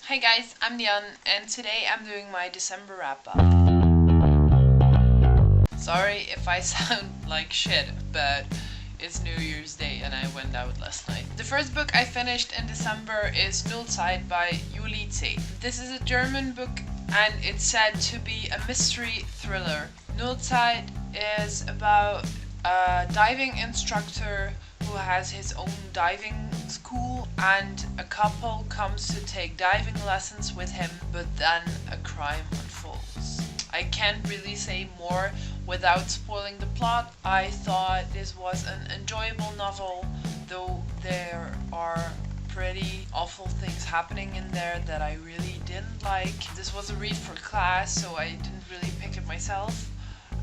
Hi guys, I'm Dion, and today I'm doing my December wrap-up. Sorry if I sound like shit, but it's New Year's Day and I went out last night. The first book I finished in December is Nullzeit by Nullzeit. This is a German book and it's said to be a mystery thriller. Nullzeit is about a diving instructor who has his own diving school, and a couple comes to take diving lessons with him, but then a crime unfolds. I can't really say more without spoiling the plot. I thought this was an enjoyable novel, though there are pretty awful things happening in there that I really didn't like. This was a read for class, so I didn't really pick it myself,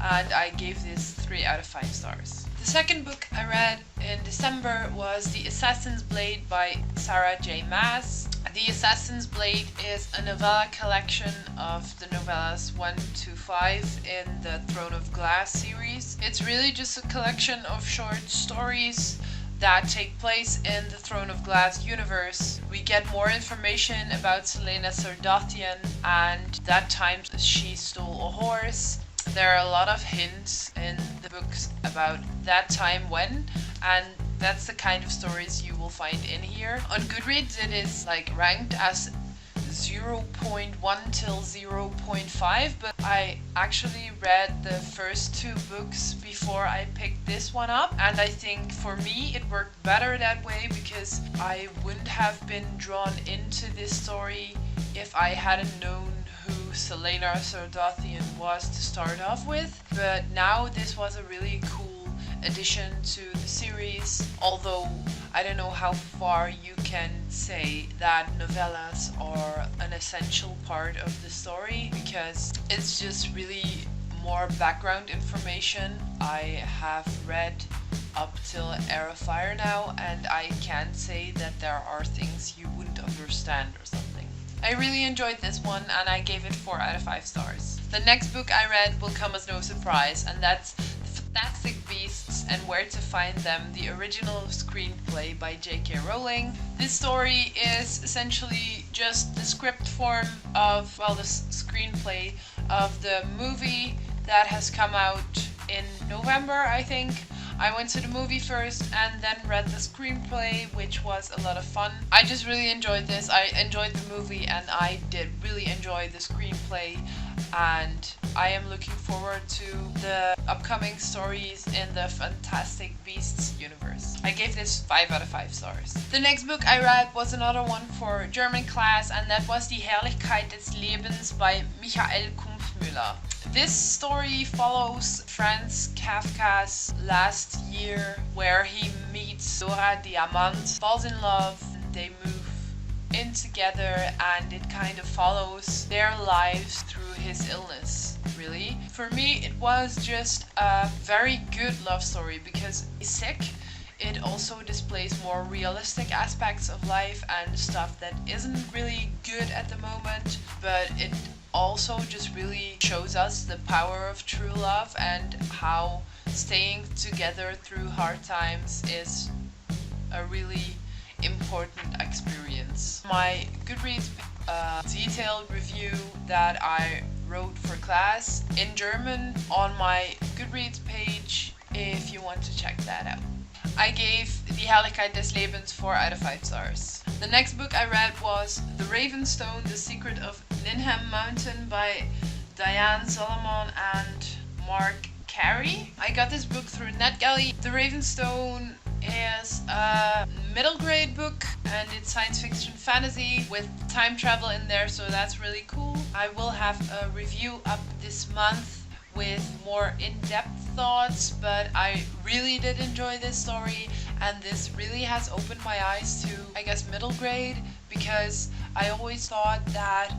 and I gave this 3 out of 5 stars. The second book I read in December was The Assassin's Blade by Sarah J. Maas. The Assassin's Blade is a novella collection of the novellas 1 to 5 in the Throne of Glass series. It's really just a collection of short stories that take place in the Throne of Glass universe. We get more information about Selena Sardothian and that time she stole a horse. There are a lot of hints in the books about that time when, and that's the kind of stories you will find in here. On Goodreads it is ranked as 0.1 till 0.5, but I actually read the first 2 books before I picked this one up, and I think for me it worked better that way because I wouldn't have been drawn into this story if I hadn't known who Selena Sardothian was to start off with. But now this was a really cool addition to the series, although I don't know how far you can say that novellas are an essential part of the story, because it's just really more background information. I have read up till Heir of Fire now, and I can say that there are things you wouldn't understand or something. I really enjoyed this one and I gave it 4 out of 5 stars. The next book I read will come as no surprise, and that's The Fantastic Beasts and Where to Find Them, the original screenplay by J.K. Rowling. This story is essentially just the script form of, the screenplay of the movie that has come out in November, I think. I went to the movie first and then read the screenplay, which was a lot of fun. I just really enjoyed this. I enjoyed the movie and I did really enjoy the screenplay, and I am looking forward to the upcoming stories in the Fantastic Beasts universe. I gave this 5 out of 5 stars. The next book I read was another one for German class, and that was Die Herrlichkeit des Lebens by Michael Kumpfmüller. This story follows Franz Kafka's Last Year, where he meets Dora Diamant, falls in love, and they move in together, and it kind of follows their lives through his illness, really. For me, it was just a very good love story because he's sick. It also displays more realistic aspects of life and stuff that isn't really good at the moment, but it also just really shows us the power of true love and how staying together through hard times is a really important experience. My Goodreads detailed review that I wrote for class in German on my Goodreads page if you want to check that out. I gave Die Herrlichkeit des Lebens 4 out of 5 stars. The next book I read was The Ravenstone, The Secret of Ninham Mountain by Diane Solomon and Mark Carey. I got this book through NetGalley. The Ravenstone is a middle grade book and it's science fiction fantasy with time travel in there, so that's really cool. I will have a review up this month with more in-depth thoughts, but I really did enjoy this story, and this really has opened my eyes to, I guess, middle grade, because I always thought that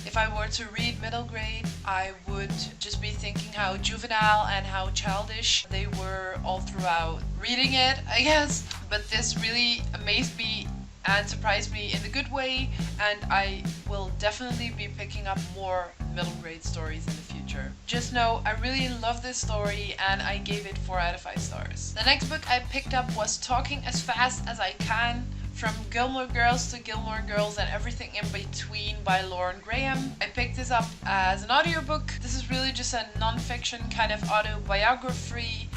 if I were to read middle grade, I would just be thinking how juvenile and how childish they were all throughout reading it, I guess. But this really amazed me and surprised me in a good way, and I will definitely be picking up more middle grade stories in the future. Just know I really love this story and I gave it 4 out of 5 stars. The next book I picked up was Talking as Fast as I Can From Gilmore Girls to Gilmore Girls and Everything in Between by Lauren Graham. I picked this up as an audiobook. This is really just a non-fiction kind of autobiography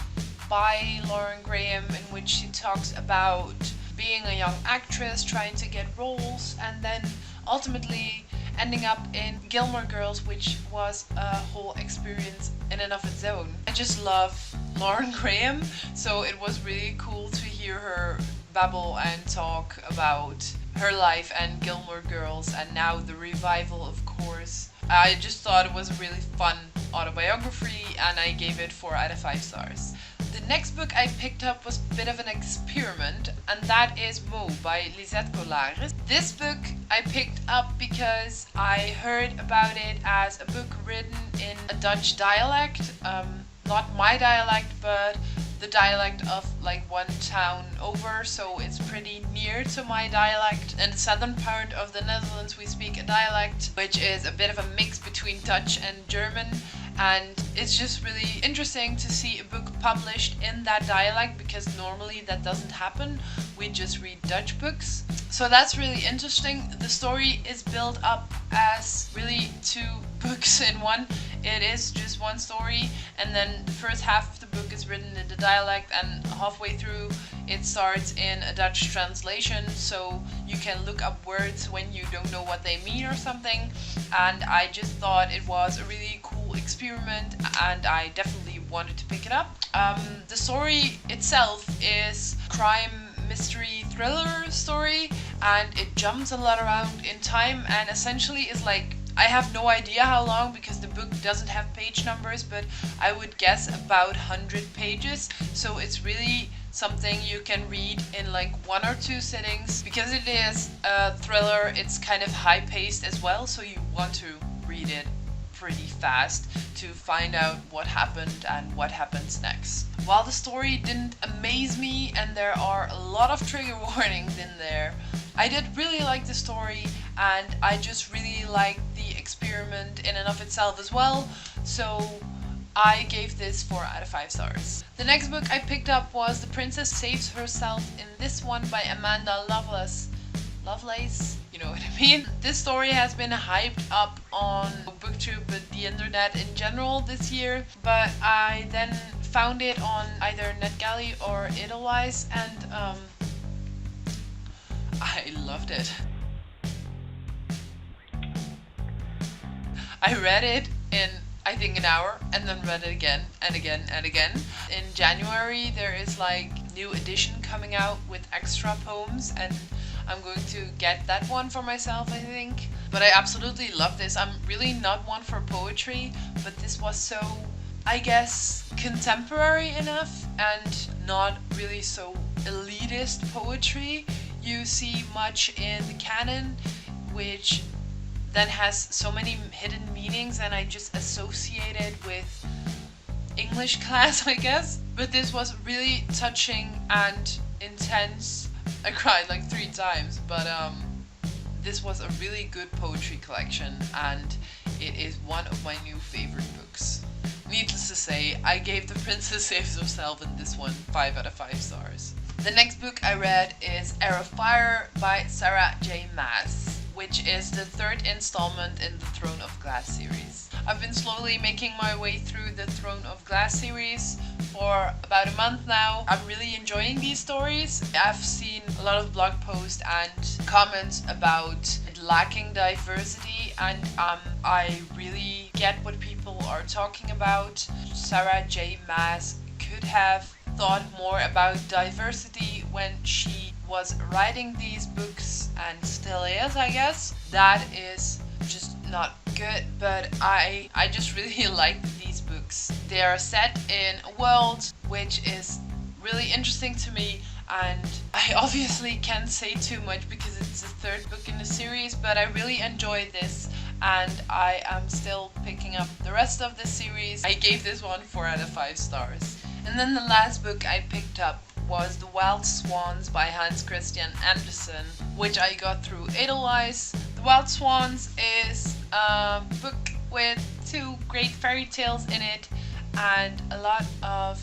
by Lauren Graham, in which she talks about being a young actress, trying to get roles, and then ultimately ending up in Gilmore Girls, which was a whole experience in and of its own. I just love Lauren Graham, so it was really cool to hear her babble and talk about her life and Gilmore Girls, and now the revival, of course. I just thought it was a really fun autobiography, and I gave it 4 out of 5 stars. The next book I picked up was a bit of an experiment, and that is Mo by Lisette Colares. This book I picked up because I heard about it as a book written in a Dutch dialect, not my dialect, but the dialect of like one town over, so it's pretty near to my dialect. In the southern part of the Netherlands we speak a dialect which is a bit of a mix between Dutch and German, and it's just really interesting to see a book published in that dialect because normally that doesn't happen. We just read Dutch books. So that's really interesting. The story is built up as really 2 books in one. It is just one story, and then the first half of the book is written in the dialect, and halfway through it starts in a Dutch translation, so you can look up words when you don't know what they mean or something. And I just thought it was a really cool experiment, and I definitely wanted to pick it up. The story itself is crime mystery thriller story, and it jumps a lot around in time, and essentially is like, I have no idea how long because the book doesn't have page numbers, but I would guess about 100 pages. So it's really something you can read in like 1 or 2 sittings. Because it is a thriller, it's kind of high paced as well, so you want to read it pretty fast to find out what happened and what happens next. While the story didn't amaze me, and there are a lot of trigger warnings in there, I did really like the story, and I just really liked the experiment in and of itself as well, so I gave this 4 out of 5 stars. The next book I picked up was The Princess Saves Herself in This One by Amanda Lovelace, you know what I mean? This story has been hyped up on BookTube and the internet in general this year, but I then found it on either NetGalley or Edelweiss, and I loved it. I read it in I think an hour, and then read it again and again and again. In January there is like new edition coming out with extra poems, and I'm going to get that one for myself, I think. But I absolutely love this. I'm really not one for poetry, but this was so, I guess, contemporary enough and not really so elitist poetry. You see much in the canon, which then has so many hidden meanings, and I just associate it with English class, I guess. But this was really touching and intense. I cried like 3 times, but this was a really good poetry collection, and it is one of my new favorite books. Needless to say, I gave The Princess Saves Herself in this one 5 out of 5 stars. The next book I read is Heir of Fire by Sarah J. Maas, which is the 3rd installment in the Throne of Glass series. I've been slowly making my way through the Throne of Glass series for about a month now. I'm really enjoying these stories. I've seen a lot of blog posts and comments about it lacking diversity, and I really get what people are talking about. Sarah J. Maas could have thought more about diversity when she was writing these books, and still is, I guess. That is just not good, but I just really like these books. They are set in a world which is really interesting to me, and I obviously can't say too much because it's the 3rd book in the series, but I really enjoyed this, and I am still picking up the rest of the series. I gave this one 4 out of 5 stars. And then the last book I picked up was The Wild Swans by Hans Christian Andersen, which I got through Edelweiss. The Wild Swans is a book with 2 great fairy tales in it, and a lot of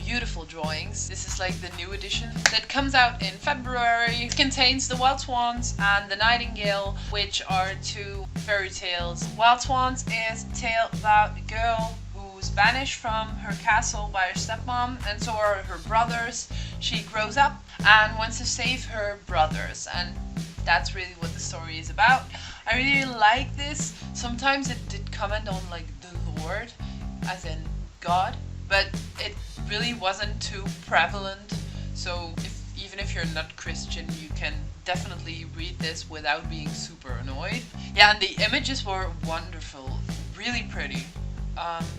beautiful drawings. This is like the new edition that comes out in February. It contains the Wild Swans and the Nightingale, which are two fairy tales. Wild Swans is a tale about a girl who's banished from her castle by her stepmom, and so are her brothers. She grows up and wants to save her brothers, and that's really what the story is about. I really like this. Sometimes it did comment on like the Lord, as in God, but it really wasn't too prevalent. So even if you're not Christian, you can definitely read this without being super annoyed. Yeah, and the images were wonderful, really pretty.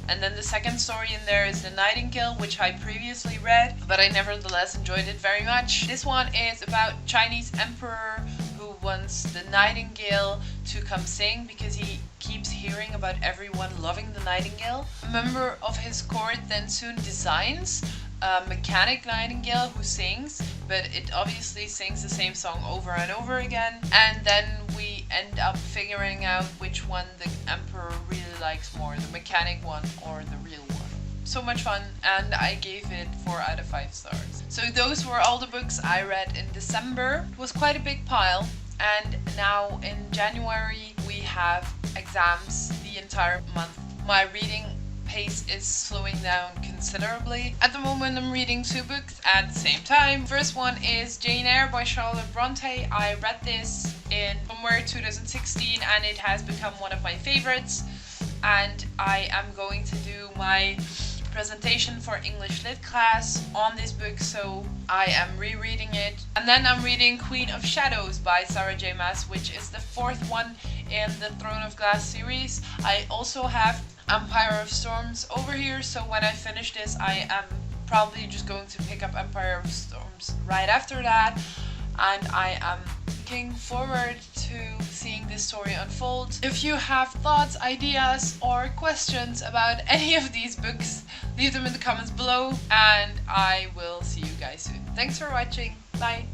And then the second story in there is The Nightingale, which I previously read, but I nevertheless enjoyed it very much. This one is about Chinese emperor who wants the nightingale to come sing because he keeps hearing about everyone loving the nightingale. A member of his court then soon designs a mechanic nightingale who sings, but it obviously sings the same song over and over again. And then we end up figuring out which one the emperor really likes more, the mechanic one or the real one. So much fun, and I gave it 4 out of 5 stars. So those were all the books I read in December. It was quite a big pile, and now in January we have exams the entire month. My reading pace is slowing down considerably. At the moment I'm reading 2 books at the same time. First one is Jane Eyre by Charlotte Bronte. I read this in somewhere 2016 and it has become one of my favorites, and I am going to do my presentation for English Lit class on this book, so I am rereading it. And then I'm reading Queen of Shadows by Sarah J Maas, which is the 4th one in the Throne of Glass series. I also have Empire of Storms over here, so when I finish this I am probably just going to pick up Empire of Storms right after that, and I am looking forward to seeing this story unfold. If you have thoughts, ideas or questions about any of these books, leave them in the comments below, and I will see you guys soon. Thanks for watching. Bye!